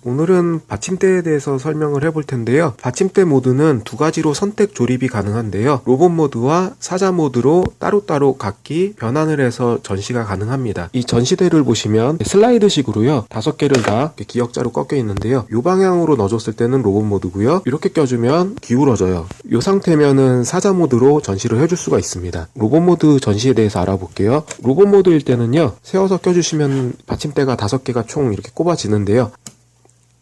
오늘은 받침대에 대해서 설명을 해볼 텐데요. 받침대 모드는 두 가지로 선택 조립이 가능한데요. 로봇 모드와 사자 모드로 따로따로 각기 변환을 해서 전시가 가능합니다. 이 전시대를 보시면 슬라이드식으로요. 5개를 다 이렇게 기역자로 꺾여 있는데요. 이 방향으로 넣어줬을 때는 로봇 모드고요. 이렇게 껴주면 기울어져요. 이 상태면은 사자 모드로 전시를 해줄 수가 있습니다. 로봇 모드 전시에 대해서 알아볼게요. 로봇 모드일 때는요. 세워서 껴주시면 받침대가 5개가 총 이렇게 꼽아지는데요.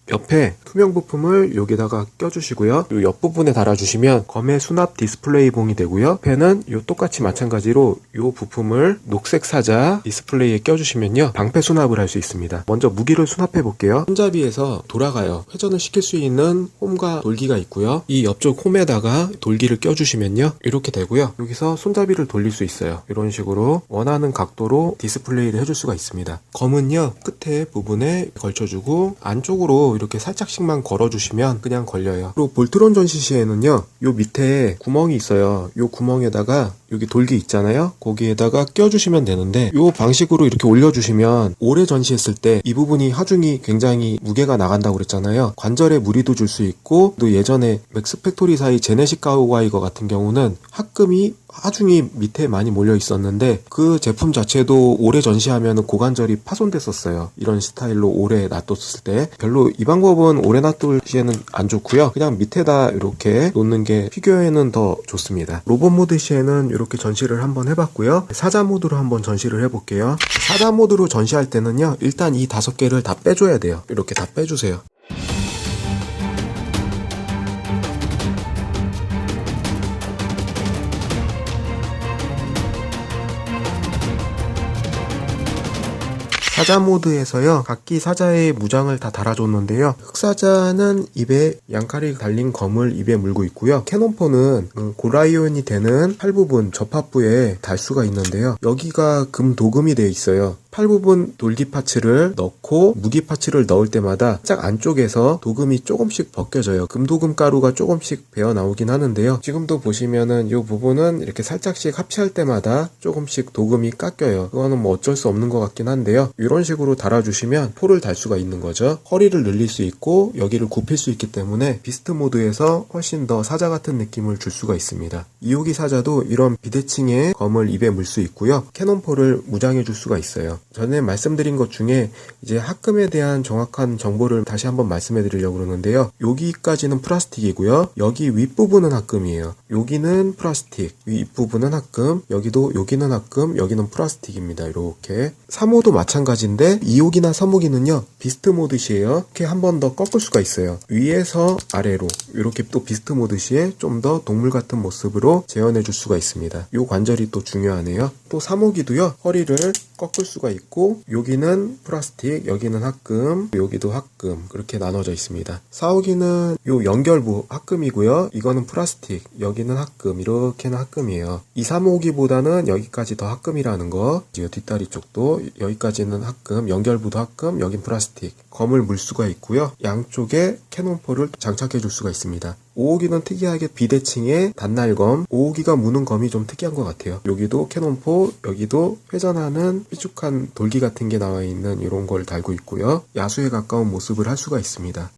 옆에 투명 부품을 여기다가 껴주시고요. 이 옆부분에 달아주시면 검의 수납 디스플레이 봉이 되고요. 펜은 이 똑같이 마찬가지로 이 부품을 녹색 사자 디스플레이에 껴주시면요. 방패 수납을 할 수 있습니다. 먼저 무기를 수납해 볼게요. 손잡이에서 돌아가요. 회전을 시킬 수 있는 홈과 돌기가 있고요. 이 옆쪽 홈에다가 돌기를 껴주시면요. 이렇게 되고요. 여기서 손잡이를 돌릴 수 있어요. 이런 식으로 원하는 각도로 디스플레이를 해줄 수가 있습니다. 검은요. 끝에 부분에 걸쳐주고 안쪽으로 이렇게 살짝씩만 걸어주시면 그냥 걸려요. 그리고 볼트론 전시 시에는요, 요 밑에 구멍이 있어요. 요 구멍에다가 여기 돌기 있잖아요. 거기에다가 껴주시면 되는데 요 방식으로 이렇게 올려주시면 오래 전시했을 때 이 부분이 하중이 굉장히 무게가 나간다고 그랬잖아요. 관절에 무리도 줄 수 있고 또 예전에 맥스팩토리 사이 제네식 가우가이거 같은 경우는 합금이 하중이 밑에 많이 몰려 있었는데 그 제품 자체도 오래 전시하면 고관절이 파손됐었어요. 이런 스타일로 오래 놔뒀을 때 별로 이 방법은 오래 놔둘 시에는 안 좋고요. 그냥 밑에다 이렇게 놓는 게 피규어에는 더 좋습니다. 로봇 모드 시에는 이렇게 전시를 한번 해봤고요. 사자 모드로 한번 전시를 해볼게요. 사자 모드로 전시할 때는요. 일단 이 5개를 다 빼줘야 돼요. 이렇게 다 빼주세요. 사자 모드에서요. 각기 사자의 무장을 다 달아줬는데요. 흑사자는 입에 양칼이 달린 검을 입에 물고 있고요. 캐논포는 고라이온이 되는 팔 부분 접합부에 달 수가 있는데요. 여기가 금 도금이 되어 있어요. 팔 부분 돌기 파츠를 넣고 무기 파츠를 넣을 때마다 살짝 안쪽에서 도금이 조금씩 벗겨져요. 금도금 가루가 조금씩 배어 나오긴 하는데요. 지금도 보시면은 이 부분은 이렇게 살짝씩 합치할 때마다 조금씩 도금이 깎여요. 그거는 뭐 어쩔 수 없는 것 같긴 한데요. 이런 식으로 달아주시면 포를 달 수가 있는 거죠. 허리를 늘릴 수 있고 여기를 굽힐 수 있기 때문에 비스트 모드에서 훨씬 더 사자 같은 느낌을 줄 수가 있습니다. 이호기 사자도 이런 비대칭의 검을 입에 물 수 있고요. 캐논포를 무장해 줄 수가 있어요. 전에 말씀드린 것 중에 이제 합금에 대한 정확한 정보를 다시 한번 말씀해 드리려고 그러는데요. 여기까지는 플라스틱이고요. 여기 윗부분은 합금이에요. 여기는 플라스틱, 윗부분은 합금, 여기는 합금, 여기는 플라스틱입니다. 이렇게 3호도 마찬가지인데 2호기나 3호기는요. 비스트 모드시에요. 이렇게 한 번 더 꺾을 수가 있어요. 위에서 아래로 이렇게 또 비스트 모드시에 좀 더 동물 같은 모습으로 재현해 줄 수가 있습니다. 이 관절이 또 중요하네요. 또 3호기도요. 허리를 꺾을 수가 있고 여기는 플라스틱, 여기는 합금, 여기도 합금 그렇게 나눠져 있습니다. 4호기는 요 연결부 합금이고요. 이거는 플라스틱, 여기는 합금, 이렇게는 합금이에요. 2, 3호기보다는 여기까지 더 합금이라는 거. 뒷다리 쪽도 여기까지는 합금, 연결부도 합금, 여긴 플라스틱. 검을 물 수가 있고요. 양쪽에 캐논포를 장착해 줄 수가 있습니다. 5호기는 특이하게 비대칭의 단날검, 5호기가 무는 검이 좀 특이한 것 같아요. 여기도 캐논포, 여기도 회전하는 삐죽한 돌기 같은 게 나와 있는 이런 걸 달고 있고요. 야수에 가까운 모습을 할 수가 있습니다.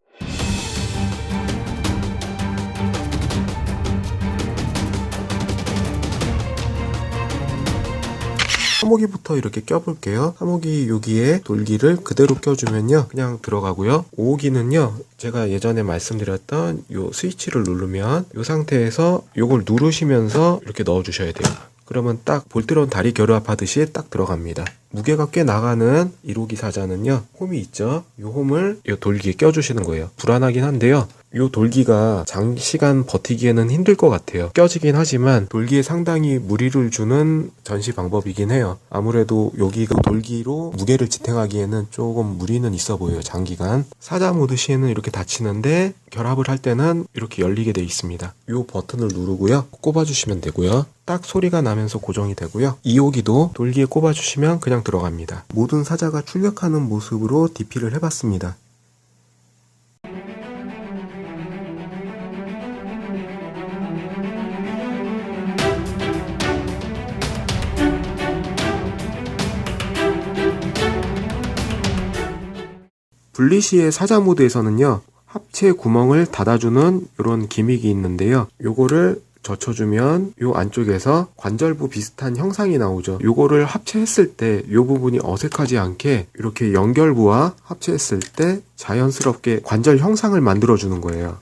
3호기부터 이렇게 껴볼게요. 3호기 여기에 돌기를 그대로 껴주면요. 그냥 들어가고요. 5호기는요. 제가 예전에 말씀드렸던 요 스위치를 누르면 이 상태에서 요걸 누르시면서 이렇게 넣어주셔야 돼요. 그러면 딱 볼트론 다리 결합하듯이 딱 들어갑니다. 무게가 꽤 나가는 1호기 사자는요. 홈이 있죠. 이 홈을 이 돌기에 껴주시는 거예요. 불안하긴 한데요. 이 돌기가 장시간 버티기에는 힘들 것 같아요. 껴지긴 하지만 돌기에 상당히 무리를 주는 전시 방법이긴 해요. 아무래도 여기가 돌기로 무게를 지탱하기에는 조금 무리는 있어 보여요. 장기간. 사자 모드 시에는 이렇게 닫히는데 결합을 할 때는 이렇게 열리게 되어 있습니다. 이 버튼을 누르고요. 꼽아주시면 되고요. 딱 소리가 나면서 고정이 되고요. 2호기도 돌기에 꼽아주시면 그냥 들어갑니다. 모든 사자가 출력하는 모습으로 DP를 해봤습니다. 분리시의 사자 모드에서는요, 합체 구멍을 닫아주는 이런 기믹이 있는데요. 요거를 젖혀주면 요 안쪽에서 관절부 비슷한 형상이 나오죠. 요거를 합체했을 때 요 부분이 어색하지 않게 이렇게 연결부와 합체했을 때 자연스럽게 관절 형상을 만들어주는 거예요.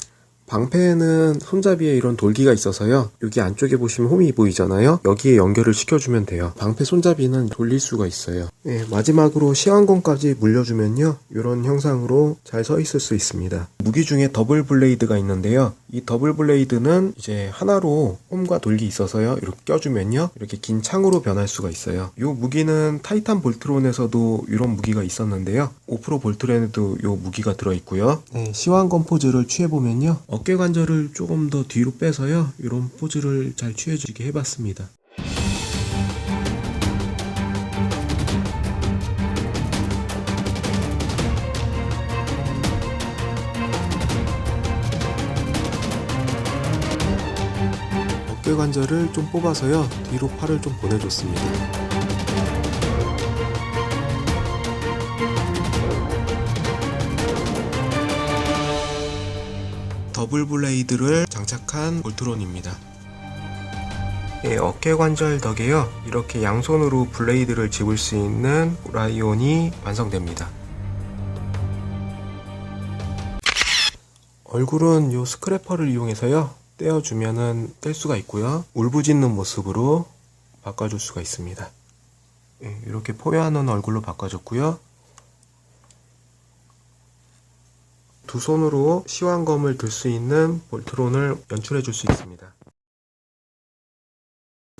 방패에는 손잡이에 이런 돌기가 있어서요. 여기 안쪽에 보시면 홈이 보이잖아요. 여기에 연결을 시켜주면 돼요. 방패 손잡이는 돌릴 수가 있어요. 네, 마지막으로 시완검까지 물려주면요. 이런 형상으로 잘 서 있을 수 있습니다. 무기 중에 더블 블레이드가 있는데요. 이 더블 블레이드는 이제 하나로 홈과 돌기 있어서요. 이렇게 껴주면요. 이렇게 긴 창으로 변할 수가 있어요. 이 무기는 타이탄 볼트론에서도 이런 무기가 있었는데요. 5% 볼트론에도 이 무기가 들어있고요. 네, 시완검 포즈를 취해보면요. 어깨 관절을 조금 더 뒤로 빼서요. 이런 포즈를 잘 취해주게 해봤습니다. 어깨 관절을 좀 뽑아서요. 뒤로 팔을 좀 보내줬습니다. 더블 블레이드를 장착한 볼트론입니다. 예, 어깨 관절 덕에요. 이렇게 양손으로 블레이드를 집을 수 있는 라이온이 완성됩니다. 얼굴은 요 스크래퍼를 이용해서요. 떼어주면은 뗄 수가 있고요. 울부짖는 모습으로 바꿔줄 수가 있습니다. 예, 이렇게 포효하는 얼굴로 바꿔줬고요. 두 손으로 시완검을 들 수 있는 볼트론을 연출해 줄 수 있습니다.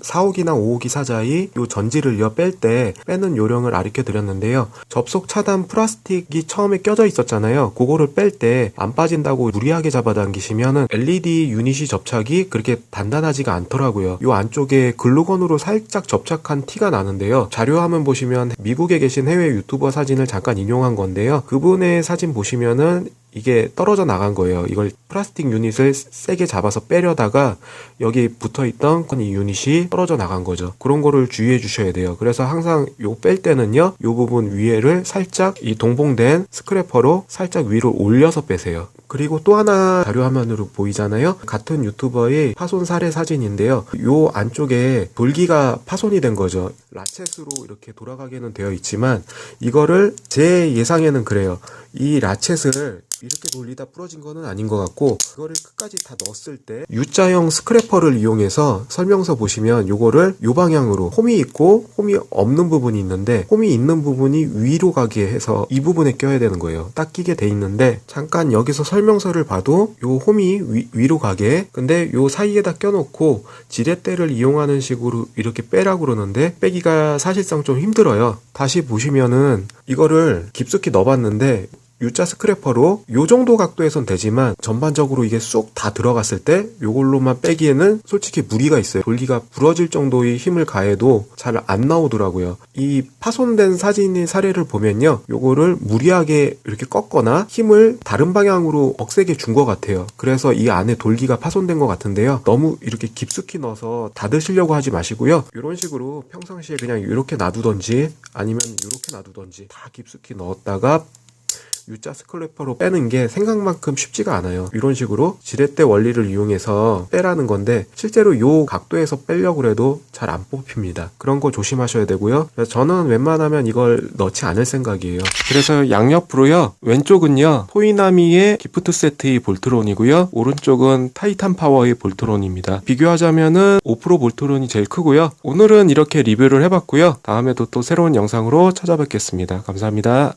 4호기나 5호기 사자의 요 전지를요 뺄 때 빼는 요령을 가르쳐 드렸는데요. 접속 차단 플라스틱이 처음에 껴져 있었잖아요. 그거를 뺄 때 안 빠진다고 무리하게 잡아당기시면은 LED 유닛이 접착이 그렇게 단단하지가 않더라고요. 요 안쪽에 글루건으로 살짝 접착한 티가 나는데요. 자료화면 보시면 미국에 계신 해외 유튜버 사진을 잠깐 인용한 건데요. 그분의 사진 보시면은 이게 떨어져 나간 거예요. 이걸 플라스틱 유닛을 세게 잡아서 빼려다가 여기 붙어있던 이 유닛이 떨어져 나간 거죠. 그런 거를 주의해 주셔야 돼요. 그래서 항상 요 뺄 때는요, 요 부분 위에를 살짝 이 동봉된 스크래퍼로 살짝 위로 올려서 빼세요. 그리고 또 하나 자료 화면으로 보이잖아요. 같은 유튜버의 파손 사례 사진인데요. 요 안쪽에 돌기가 파손이 된 거죠. 라쳇으로 이렇게 돌아가게는 되어 있지만 이거를 제 예상에는 그래요. 이 라쳇을 이렇게 돌리다 부러진 거는 아닌 것 같고 그거를 끝까지 다 넣었을 때 U자형 스크래퍼를 이용해서 설명서 보시면 요거를 요 방향으로 홈이 있고 홈이 없는 부분이 있는데 홈이 있는 부분이 위로 가게 해서 이 부분에 껴야 되는 거예요. 딱 끼게 돼 있는데 잠깐 여기서 설명서를 봐도 요 홈이 위로 가게 근데 요 사이에다 껴놓고 지렛대를 이용하는 식으로 이렇게 빼라고 그러는데 빼기가 사실상 좀 힘들어요. 다시 보시면은 이거를 깊숙이 넣어봤는데 U자 스크래퍼로 요 정도 각도에선 되지만 전반적으로 이게 쏙 다 들어갔을 때 요걸로만 빼기에는 솔직히 무리가 있어요. 돌기가 부러질 정도의 힘을 가해도 잘 안 나오더라고요. 이 파손된 사진의 사례를 보면요. 요거를 무리하게 이렇게 꺾거나 힘을 다른 방향으로 억세게 준 것 같아요. 그래서 이 안에 돌기가 파손된 것 같은데요. 너무 이렇게 깊숙이 넣어서 닫으시려고 하지 마시고요. 이런 식으로 평상시에 그냥 이렇게 놔두던지 아니면 이렇게 놔두던지 다 깊숙이 넣었다가 U자 스크래퍼로 빼는 게 생각만큼 쉽지가 않아요. 이런 식으로 지렛대 원리를 이용해서 빼라는 건데 실제로 요 각도에서 빼려고 해도 잘 안 뽑힙니다. 그런 거 조심하셔야 되고요. 그래서 저는 웬만하면 이걸 넣지 않을 생각이에요. 그래서 양옆으로요. 왼쪽은요. 토이나미의 기프트 세트의 볼트론이고요. 오른쪽은 타이탄 파워의 볼트론입니다. 비교하자면은 5% 볼트론이 제일 크고요. 오늘은 이렇게 리뷰를 해봤고요. 다음에도 또 새로운 영상으로 찾아뵙겠습니다. 감사합니다.